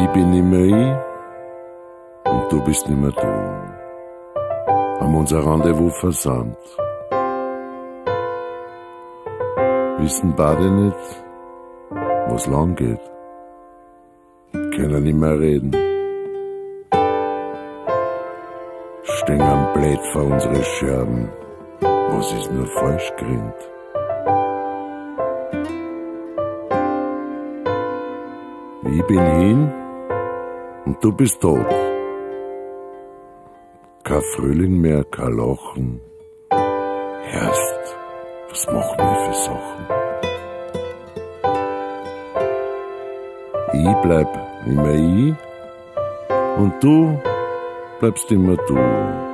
Ich bin nimmer ich und du bist nimmer du. Haben unser Rendezvous versandt. Wissen beide nicht, wo's lang geht. Können nicht mehr reden. Stehen am Blät vor unsere Scherben. Was ist nur falsch gerinnt? Ich bin hin und du bist tot. Kein Frühling mehr, kein Lachen. Erst, was machen wir für Sachen? Ich bleib nimmer ich und du bleibst immer du.